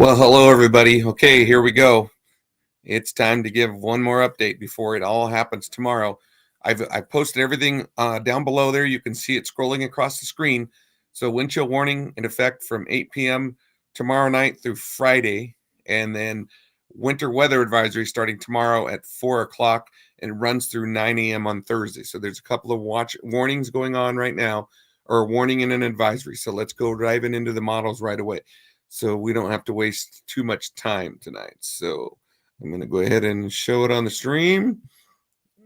Well, hello everybody. Okay, here we go. It's time to give one more update before it all happens tomorrow. I've posted everything down below there. You can see it scrolling across the screen. So wind chill warning in effect from 8 p.m. tomorrow night through Friday, and then winter weather advisory starting tomorrow at 4 o'clock and runs through 9 a.m. on Thursday. So there's a couple of warnings going on right now, or warning and an advisory. So let's go diving into the models right away, so we don't have to waste too much time tonight. So I'm going to go ahead and show it on the stream.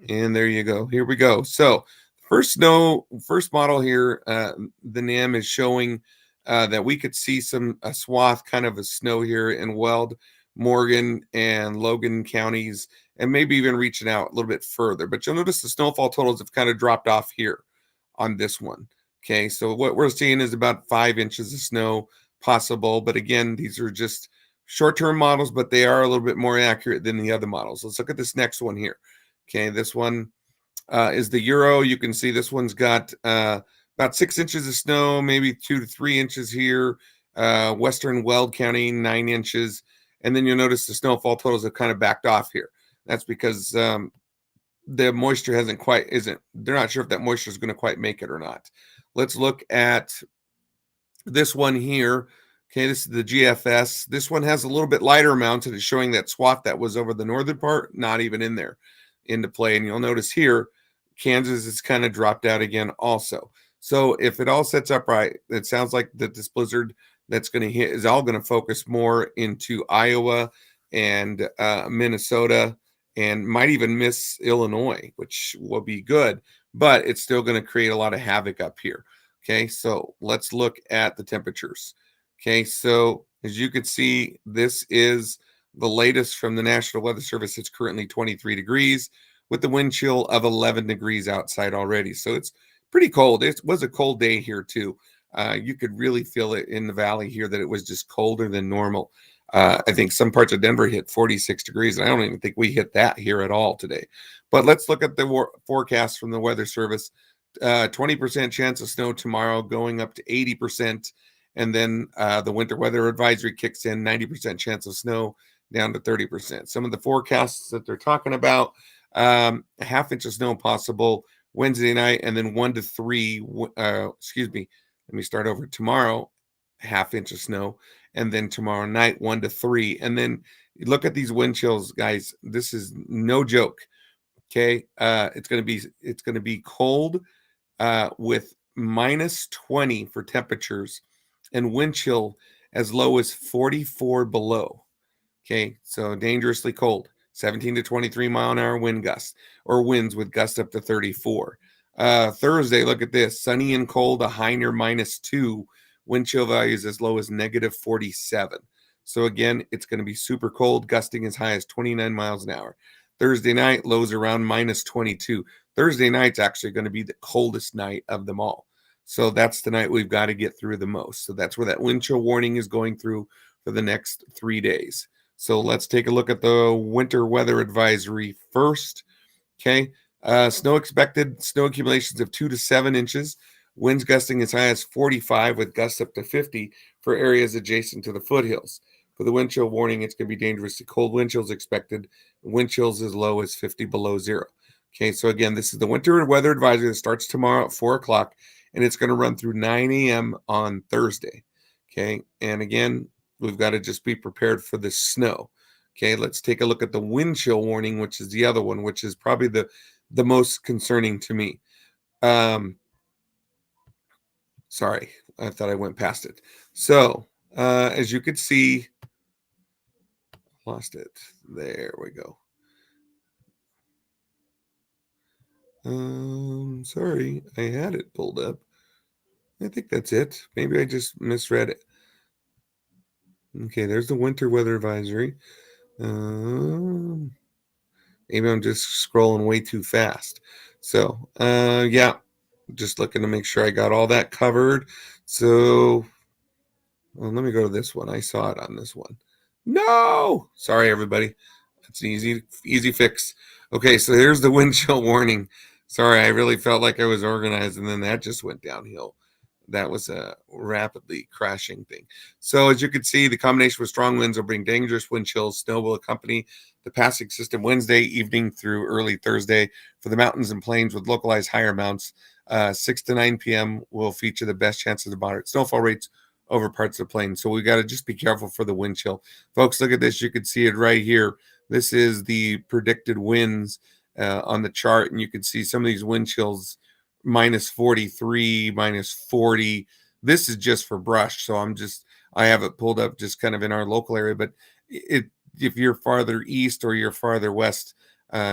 And there you go. Here we go. So first model here, the NAM is showing that we could see a swath kind of a snow here in Weld, Morgan, and Logan counties, and maybe even reaching out a little bit further. But you'll notice the snowfall totals have kind of dropped off here on this one. Okay, so what we're seeing is about 5 inches of snow possible. But again, these are just short-term models, but they are a little bit more accurate than the other models. Let's look at this next one here. Okay, this one is the Euro. You can see this one's got about 6 inches of snow, maybe 2 to 3 inches here. Western Weld County, 9 inches. And then you'll notice the snowfall totals have kind of backed off here. That's because the moisture they're not sure if that moisture is going to quite make it or not. Let's look at this one here. Okay, this is the GFS. This one has a little bit lighter amounts, and it's showing that swath that was over the northern part, not even in there into play. And you'll notice here, Kansas has kind of dropped out again also. So if it all sets up right, it sounds like that this blizzard that's going to hit is all going to focus more into Iowa and Minnesota, and might even miss Illinois, which will be good, but it's still going to create a lot of havoc up here. Okay, so let's look at the temperatures. Okay, so as you can see, this is the latest from the National Weather Service. It's currently 23 degrees with the wind chill of 11 degrees outside already. So it's pretty cold. It was a cold day here too. You could really feel it in the valley here that it was just colder than normal. I think some parts of Denver hit 46 degrees, and I don't even think we hit that here at all today. But let's look at the forecast from the Weather Service. 20% chance of snow tomorrow, going up to 80%. And then the winter weather advisory kicks in, 90% chance of snow down to 30%. Some of the forecasts that they're talking about, a half inch of snow possible Wednesday night, and then 1 to 3, excuse me, let me start over. Tomorrow, half inch of snow, and then tomorrow night, 1 to 3. And then look at these wind chills, guys. This is no joke. Okay, it's going to be cold with minus 20 for temperatures, and wind chill as low as 44 below. Okay, so dangerously cold. 17 to 23 mile an hour wind gusts, or winds with gusts up to 34. Thursday, look at this. Sunny and cold, a high near -2. Wind chill values as low as -47. So again, it's going to be super cold, gusting as high as 29 miles an hour. Thursday night, lows around -22. Thursday night's actually going to be the coldest night of them all. So that's the night we've got to get through the most. So that's where that wind chill warning is going through for the next 3 days. So let's take a look at the winter weather advisory first. Okay. Snow expected, snow accumulations of 2 to 7 inches. Winds gusting as high as 45 with gusts up to 50 for areas adjacent to the foothills. For the wind chill warning, it's going to be dangerously cold wind chills expected. Wind chills as low as 50 below zero. Okay, so again, this is the winter weather advisory that starts tomorrow at 4 o'clock, and it's going to run through 9 a.m. on Thursday. Okay, and again, we've got to just be prepared for the snow. Okay, let's take a look at the wind chill warning, which is the other one, which is probably the most concerning to me. Sorry, I thought I went past it. So, as you could see, lost it. There we go. Sorry, I had it pulled up. I think that's it. Maybe I just misread it. Okay, there's the winter weather advisory. Maybe I'm just scrolling way too fast. So, yeah, just looking to make sure I got all that covered. So, well, let me go to this one. I saw it on this one. No! Sorry, everybody. It's an easy fix. Okay, so here's the wind chill warning. Sorry, I really felt like I was organized, and then that just went downhill. That was a rapidly crashing thing. So as you can see, the combination with strong winds will bring dangerous wind chills. Snow will accompany the passing system Wednesday evening through early Thursday for the mountains and plains with localized higher amounts. 6 to 9 p.m. will feature the best chances of moderate snowfall rates over parts of the plain. So we got to just be careful for the wind chill. Folks, look at this. You can see it right here. This is the predicted winds on the chart, and you can see some of these wind chills minus 43, minus 40. This is just for brush. So I have it pulled up just kind of in our local area, but if you're farther east or you're farther west,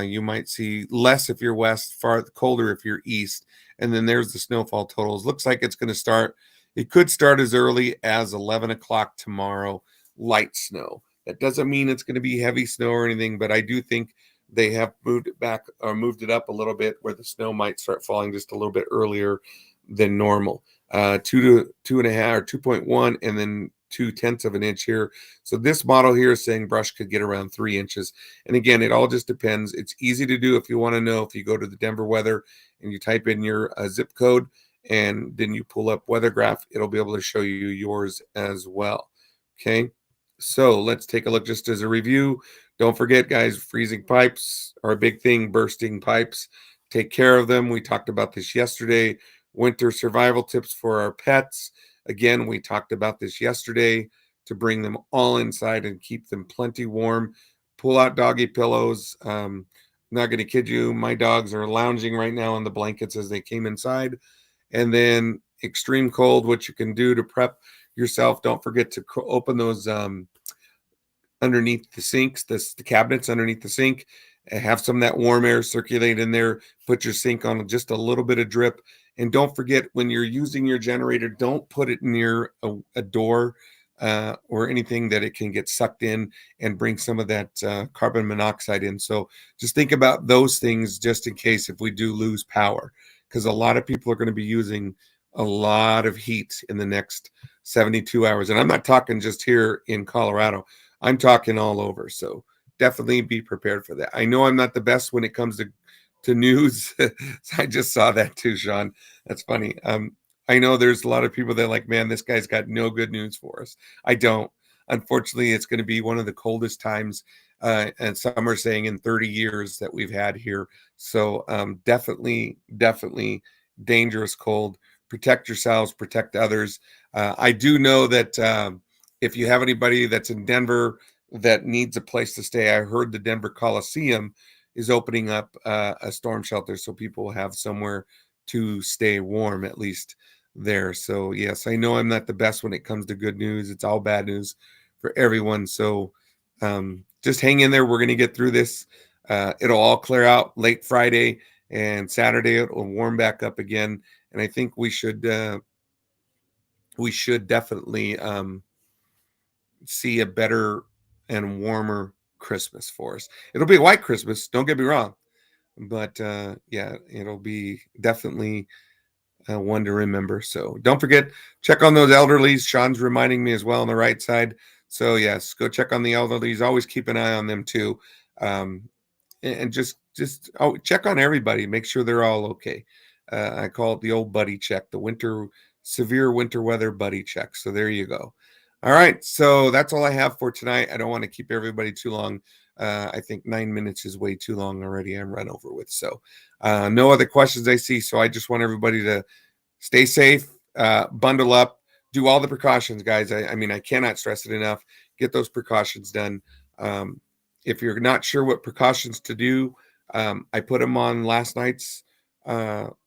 you might see less if you're west, far colder if you're east. And then there's the snowfall totals. Looks like it's going to start. It could start as early as 11 o'clock tomorrow, light snow. That doesn't mean it's going to be heavy snow or anything, but I do think they have moved it back or moved it up a little bit where the snow might start falling just a little bit earlier than normal. 2.5 or 2.1, and then 0.2 of an inch here. So this model here is saying brush could get around 3 inches. And again, it all just depends. It's easy to do if you want to know. If you go to the Denver weather and you type in your zip code and then you pull up weather graph, it'll be able to show you yours as well. Okay. So let's take a look just as a review. Don't forget, guys, freezing pipes are a big thing, bursting pipes. Take care of them. We talked about this yesterday. Winter survival tips for our pets. Again, we talked about this yesterday to bring them all inside and keep them plenty warm. Pull out doggy pillows. Not going to kid you. My dogs are lounging right now on the blankets as they came inside. And then extreme cold, what you can do to prep yourself. Don't forget to open those underneath the sinks, the cabinets underneath the sink, and have some of that warm air circulate in there. Put your sink on just a little bit of drip. And don't forget, when you're using your generator, don't put it near a door or anything that it can get sucked in and bring some of that carbon monoxide in. So just think about those things just in case if we do lose power, because a lot of people are going to be using a lot of heat in the next 72 hours. And I'm not talking just here in Colorado. I'm talking all over. So definitely be prepared for that. I know I'm not the best when it comes to news. I just saw that too, Sean. That's funny. I know there's a lot of people that are like, man, this guy's got no good news for us. I don't. Unfortunately, it's going to be one of the coldest times, and some are saying in 30 years that we've had here. So definitely dangerous cold. Protect yourselves, protect others. I do know that if you have anybody that's in Denver that needs a place to stay, I heard the Denver Coliseum is opening up a storm shelter so people will have somewhere to stay warm, at least there. So yes, I know I'm not the best when it comes to good news. It's all bad news for everyone. So just hang in there. We're going to get through this. It'll all clear out late Friday, and Saturday it'll warm back up again. And I think we should definitely see a better and warmer Christmas for us. It'll be a white Christmas, don't get me wrong, but yeah, it'll be definitely one to remember. So don't forget, check on those elderlies. Sean's reminding me as well on the right side. So yes, go check on the elderlies. Always keep an eye on them too, and just check on everybody. Make sure they're all okay. I call it the old buddy check, the severe winter weather buddy check. So there you go. All right, so that's all I have for tonight. I don't want to keep everybody too long. I think 9 minutes is way too long already. I'm run over with. So no other questions I see. So I just want everybody to stay safe, bundle up, do all the precautions, guys. I mean, I cannot stress it enough. Get those precautions done. If you're not sure what precautions to do, I put them on last night's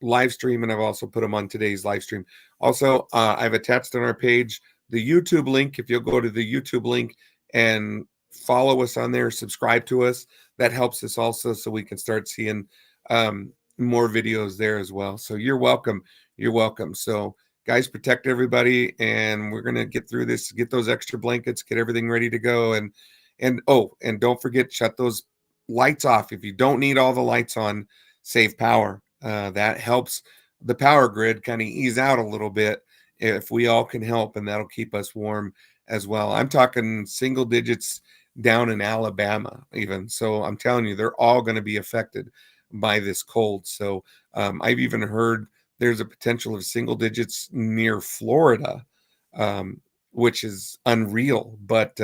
live stream, and I've also put them on today's live stream. Also, I've attached on our page the YouTube link. If you'll go to the YouTube link and follow us on there, subscribe to us, that helps us also so we can start seeing more videos there as well. So you're welcome. You're welcome. So guys, protect everybody, and we're going to get through this, get those extra blankets, get everything ready to go. And don't forget, shut those lights off. If you don't need all the lights on, save power. That helps the power grid kind of ease out a little bit if we all can help, and that'll keep us warm as well. I'm talking single digits down in Alabama even. So I'm telling you, they're all going to be affected by this cold. So I've even heard there's a potential of single digits near Florida, um, which is unreal. But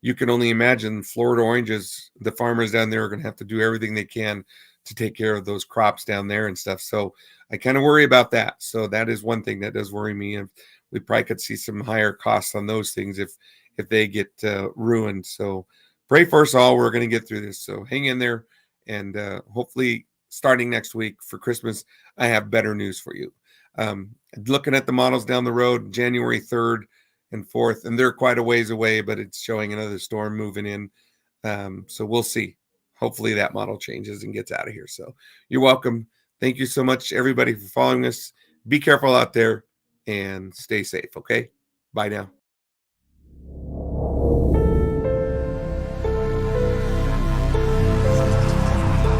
you can only imagine Florida oranges, the farmers down there are going to have to do everything they can to take care of those crops down there and stuff. So I kind of worry about that. So that is one thing that does worry me. And we probably could see some higher costs on those things if they get ruined. So pray for us all. We're going to get through this. So hang in there, and hopefully starting next week for Christmas, I have better news for you. Looking at the models down the road, January 3rd and 4th, and they're quite a ways away, but it's showing another storm moving in. So we'll see. Hopefully that model changes and gets out of here. So you're welcome. Thank you so much, everybody, for following us. Be careful out there and stay safe. Okay. Bye now.